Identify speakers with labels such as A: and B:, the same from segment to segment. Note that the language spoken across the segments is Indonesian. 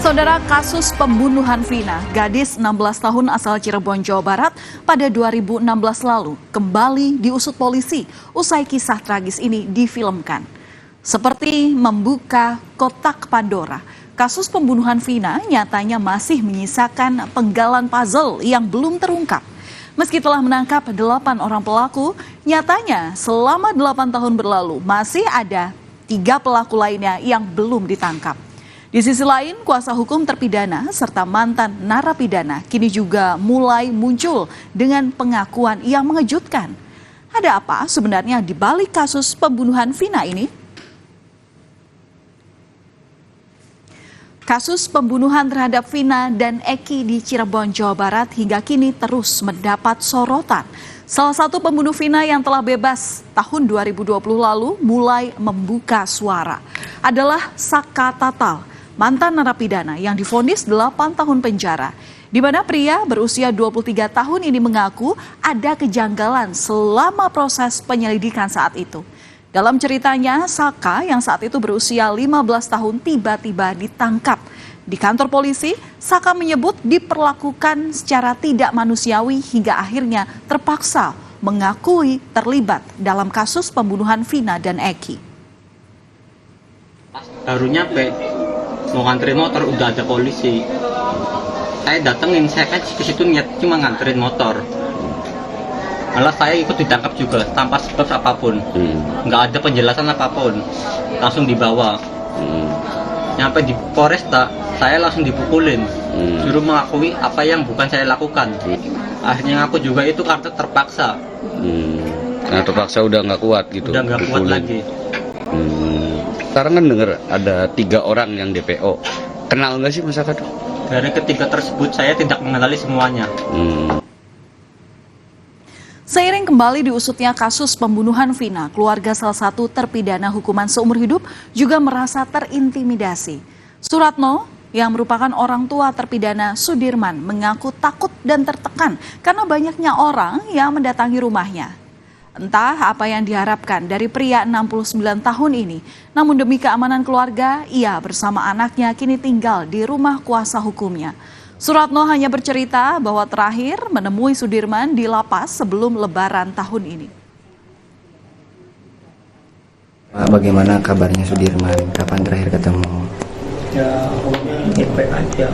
A: Saudara, kasus pembunuhan Vina, gadis 16 tahun asal Cirebon, Jawa Barat pada 2016 lalu kembali diusut polisi usai kisah tragis ini difilmkan. Seperti membuka kotak Pandora, kasus pembunuhan Vina nyatanya masih menyisakan penggalan puzzle yang belum terungkap. Meski telah menangkap 8 orang pelaku, nyatanya selama 8 tahun berlalu masih ada 3 pelaku lainnya yang belum ditangkap. Di sisi lain, kuasa hukum terpidana serta mantan narapidana kini juga mulai muncul dengan pengakuan yang mengejutkan. Ada apa sebenarnya di balik kasus pembunuhan Vina ini? Kasus pembunuhan terhadap Vina dan Eki di Cirebon, Jawa Barat hingga kini terus mendapat sorotan. Salah satu pembunuh Vina yang telah bebas tahun 2020 lalu mulai membuka suara adalah Saka Tatal, mantan narapidana yang divonis 8 tahun penjara, di mana pria berusia 23 tahun ini mengaku ada kejanggalan selama proses penyelidikan saat itu. Dalam ceritanya, Saka yang saat itu berusia 15 tahun tiba-tiba ditangkap. Di kantor polisi, Saka menyebut diperlakukan secara tidak manusiawi hingga akhirnya terpaksa mengakui terlibat dalam kasus pembunuhan Vina dan Eki.
B: Baru nyampe mau nganterin motor udah ada polisi. Saya datengin, saya kan ke situ niat cuma nganterin motor. Malah saya ikut ditangkap juga tanpa sebab apapun. Nggak ada penjelasan apapun. Langsung dibawa. Nyampe di Polresta, saya langsung dipukulin. Suruh mengakui apa yang bukan saya lakukan. Akhirnya ngaku juga itu karena terpaksa.
C: Nah, terpaksa udah nggak kuat gitu.
B: Udah nggak kuat lagi.
C: Sekarang kan dengar ada 3 orang yang DPO. Kenal nggak sih masyarakat?
B: Dari ketiga tersebut saya tidak mengenali semuanya.
A: Seiring kembali diusutnya kasus pembunuhan Vina, keluarga salah satu terpidana hukuman seumur hidup juga merasa terintimidasi. Suratno yang merupakan orang tua terpidana Sudirman mengaku takut dan tertekan karena banyaknya orang yang mendatangi rumahnya. Entah apa yang diharapkan dari pria 69 tahun ini, namun demi keamanan keluarga, ia bersama anaknya kini tinggal di rumah kuasa hukumnya. Suratno hanya bercerita bahwa terakhir menemui Sudirman di lapas sebelum Lebaran tahun ini.
D: Bagaimana kabarnya Sudirman? Kapan terakhir ketemu?
E: Ya, baik aja.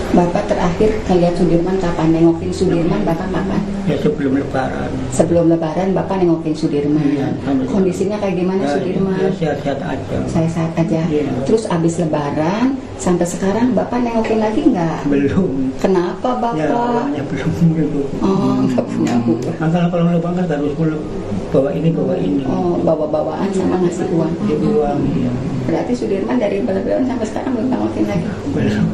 F: Bapak terakhir lihat Sudirman kapan? Nengokin Sudirman Bapak kapan?
E: Ya sebelum Lebaran.
F: Sebelum Lebaran Bapak nengokin Sudirman.
E: Iya,
F: Kondisinya kayak gimana
E: ya,
F: Sudirman?
E: Ya sehat-sehat aja.
F: Saya aja.
E: Iya.
F: Terus abis Lebaran sampai sekarang Bapak nengokin lagi nggak?
E: Belum.
F: Kenapa Bapak?
E: Ya, orangnya belum gitu.
F: Oh, nggak punya uang.
E: Kalau Lebaran kan harus bawa ini.
F: Oh, bawa-bawaan sama ngasih uang.
E: Dia uang. Ya.
F: Berarti Sudirman dari Lebaran sampai sekarang belum nengokin lagi?
E: Belum.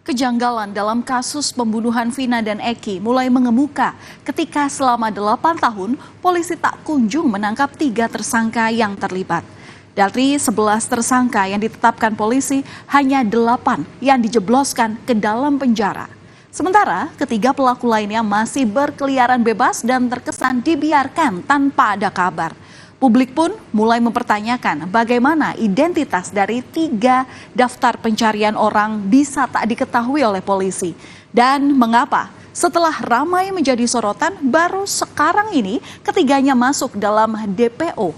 A: Kejanggalan dalam kasus pembunuhan Vina dan Eki mulai mengemuka ketika selama 8 tahun polisi tak kunjung menangkap 3 tersangka yang terlibat. Dari 11 tersangka yang ditetapkan polisi, hanya 8 yang dijebloskan ke dalam penjara. Sementara ketiga pelaku lainnya masih berkeliaran bebas dan terkesan dibiarkan tanpa ada kabar. Publik pun mulai mempertanyakan bagaimana identitas dari 3 daftar pencarian orang bisa tak diketahui oleh polisi. Dan mengapa setelah ramai menjadi sorotan baru sekarang ini ketiganya masuk dalam DPO.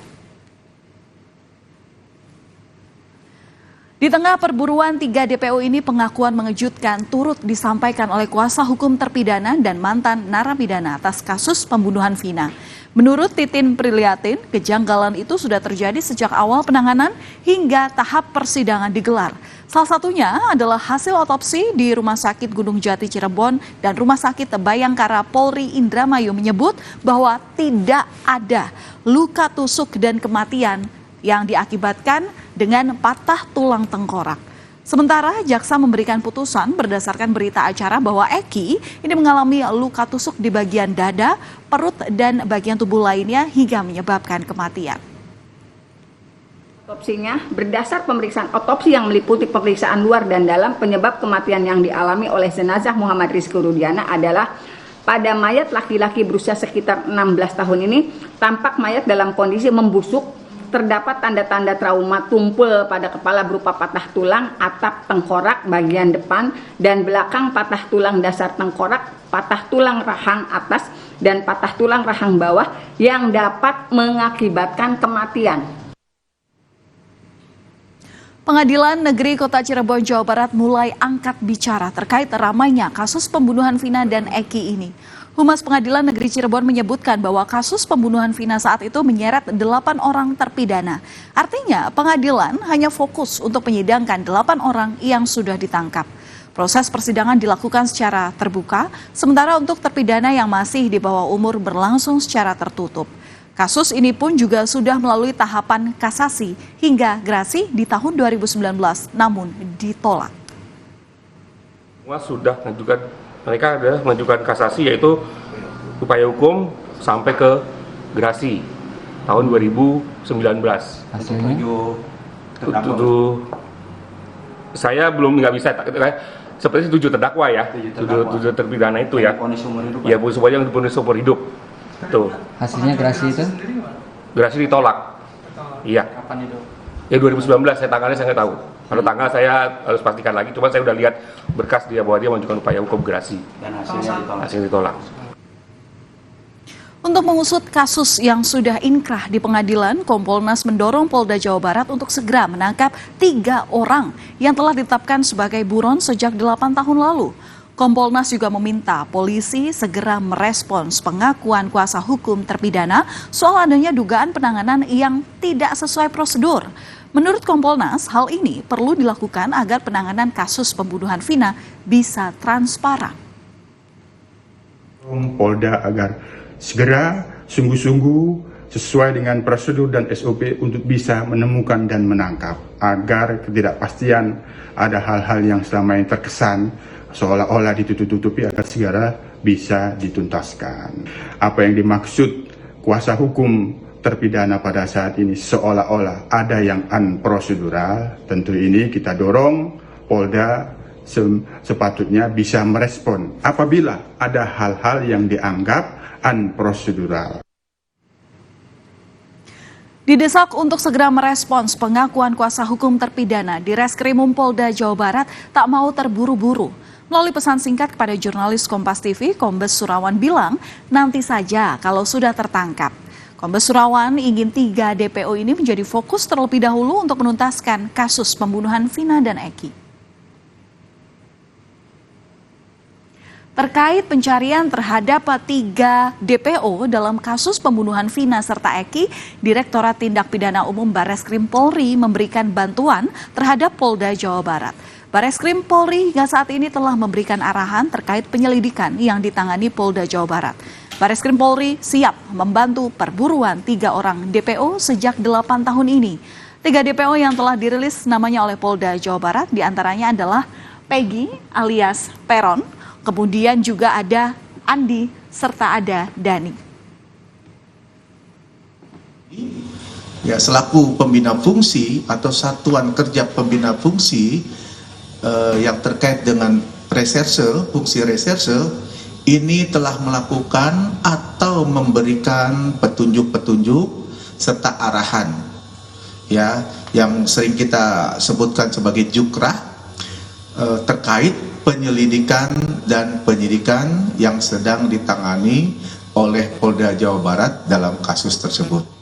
A: Di tengah perburuan 3 DPO ini, pengakuan mengejutkan turut disampaikan oleh kuasa hukum terpidana dan mantan narapidana atas kasus pembunuhan Vina. Menurut Titin Priliatin, kejanggalan itu sudah terjadi sejak awal penanganan hingga tahap persidangan digelar. Salah satunya adalah hasil otopsi di Rumah Sakit Gunung Jati Cirebon dan Rumah Sakit Bayangkara Polri Indramayu menyebut bahwa tidak ada luka tusuk dan kematian yang diakibatkan dengan patah tulang tengkorak. Sementara jaksa memberikan putusan berdasarkan berita acara bahwa Eki ini mengalami luka tusuk di bagian dada, perut, dan bagian tubuh lainnya hingga menyebabkan kematian.
G: Otopsinya berdasar pemeriksaan otopsi yang meliputi pemeriksaan luar dan dalam, penyebab kematian yang dialami oleh jenazah Muhammad Rizky Rudiana adalah pada mayat laki-laki berusia sekitar 16 tahun ini tampak mayat dalam kondisi membusuk terdapat tanda-tanda trauma tumpul pada kepala berupa patah tulang, atap tengkorak bagian depan dan belakang, patah tulang dasar tengkorak, patah tulang rahang atas, dan patah tulang rahang bawah yang dapat mengakibatkan kematian.
A: Pengadilan Negeri Kota Cirebon, Jawa Barat mulai angkat bicara terkait ramainya kasus pembunuhan Vina dan Eki ini. Humas Pengadilan Negeri Cirebon menyebutkan bahwa kasus pembunuhan Vina saat itu menyeret 8 orang terpidana. Artinya pengadilan hanya fokus untuk menyidangkan 8 orang yang sudah ditangkap. Proses persidangan dilakukan secara terbuka, sementara untuk terpidana yang masih di bawah umur berlangsung secara tertutup. Kasus ini pun juga sudah melalui tahapan kasasi hingga gerasi di tahun 2019, namun ditolak.
H: Semua sudah mengajukan, mereka adalah mengajukan kasasi, yaitu upaya hukum sampai ke gerasi tahun 2019.
D: Hasilnya?
H: Saya belum nggak bisa, seperti 7 terdakwa ya, 7 terpidana itu ya. Ya, semuanya yang diponis seumur hidup. Tuh.
D: Hasilnya gerasi itu?
H: Gerasi ditolak. Iya.
D: Kapan itu?
H: Ya 2019, saya tanggalnya saya nggak tahu. Kalau tanggal saya harus pastikan lagi, cuma saya udah lihat berkas dia bahwa dia mengajukan upaya hukum gerasi.
D: Dan hasilnya
H: ditolak.
A: Untuk mengusut kasus yang sudah inkrah di pengadilan, Kompolnas mendorong Polda Jawa Barat untuk segera menangkap 3 orang yang telah ditetapkan sebagai buron sejak 8 tahun lalu. Kompolnas juga meminta polisi segera merespons pengakuan kuasa hukum terpidana soal adanya dugaan penanganan yang tidak sesuai prosedur. Menurut Kompolnas, hal ini perlu dilakukan agar penanganan kasus pembunuhan Vina bisa transparan.
I: Polda agar segera sungguh-sungguh sesuai dengan prosedur dan SOP untuk bisa menemukan dan menangkap, agar ketidakpastian ada hal-hal yang selama ini terkesan seolah-olah ditutup-tutupi agar segera bisa dituntaskan. Apa yang dimaksud kuasa hukum terpidana pada saat ini seolah-olah ada yang unprosedural, tentu ini kita dorong Polda sepatutnya bisa merespon apabila ada hal-hal yang dianggap unprosedural.
A: Didesak untuk segera merespons pengakuan kuasa hukum terpidana, Direskrimum Polda Jawa Barat tak mau terburu-buru. Melalui pesan singkat kepada jurnalis Kompas TV, Kombes Surawan bilang, nanti saja kalau sudah tertangkap. Kombes Surawan ingin 3 DPO ini menjadi fokus terlebih dahulu untuk menuntaskan kasus pembunuhan Vina dan Eki. Terkait pencarian terhadap 3 DPO dalam kasus pembunuhan Vina serta Eki, Direktorat Tindak Pidana Umum Bareskrim Polri memberikan bantuan terhadap Polda Jawa Barat. Bareskrim Polri hingga saat ini telah memberikan arahan terkait penyelidikan yang ditangani Polda Jawa Barat. Bareskrim Polri siap membantu perburuan 3 orang DPO sejak 8 tahun ini. 3 DPO yang telah dirilis namanya oleh Polda Jawa Barat diantaranya adalah Peggy alias Peron, kemudian juga ada Andi, serta ada Dani.
J: Ya, selaku pembina fungsi atau satuan kerja pembina fungsi yang terkait dengan reserse, fungsi reserse, ini telah melakukan atau memberikan petunjuk-petunjuk serta arahan, ya, yang sering kita sebutkan sebagai jukrah terkait penyelidikan dan penyidikan yang sedang ditangani oleh Polda Jawa Barat dalam kasus tersebut.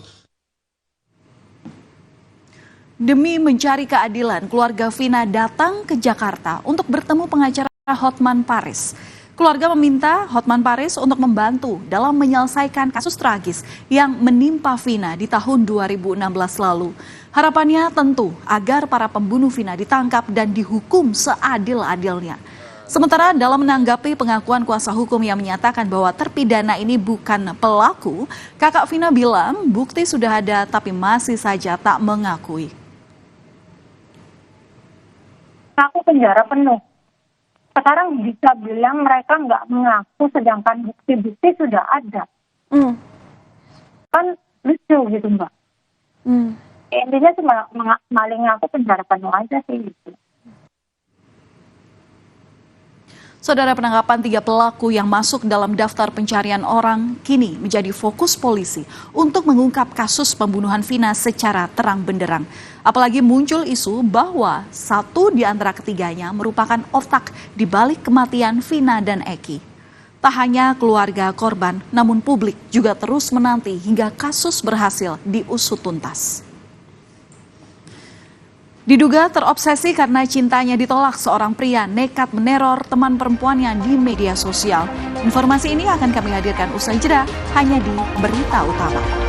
A: Demi mencari keadilan, keluarga Vina datang ke Jakarta untuk bertemu pengacara Hotman Paris. Keluarga meminta Hotman Paris untuk membantu dalam menyelesaikan kasus tragis yang menimpa Vina di tahun 2016 lalu. Harapannya tentu agar para pembunuh Vina ditangkap dan dihukum seadil-adilnya. Sementara dalam menanggapi pengakuan kuasa hukum yang menyatakan bahwa terpidana ini bukan pelaku, kakak Vina bilang bukti sudah ada tapi masih saja tak mengakui.
K: Aku penjara penuh. Sekarang bisa bilang mereka nggak mengaku sedangkan bukti-bukti sudah ada. Kan lucu gitu Mbak. Intinya cuma maling aku penjara penuh aja sih gitu.
A: Saudara, penangkapan 3 pelaku yang masuk dalam daftar pencarian orang kini menjadi fokus polisi untuk mengungkap kasus pembunuhan Vina secara terang benderang. Apalagi muncul isu bahwa satu di antara ketiganya merupakan otak di balik kematian Vina dan Eki. Tak hanya keluarga korban, namun publik juga terus menanti hingga kasus berhasil diusut tuntas. Diduga terobsesi karena cintanya ditolak, seorang pria nekat meneror teman perempuannya di media sosial. Informasi ini akan kami hadirkan usai jeda hanya di Berita Utama.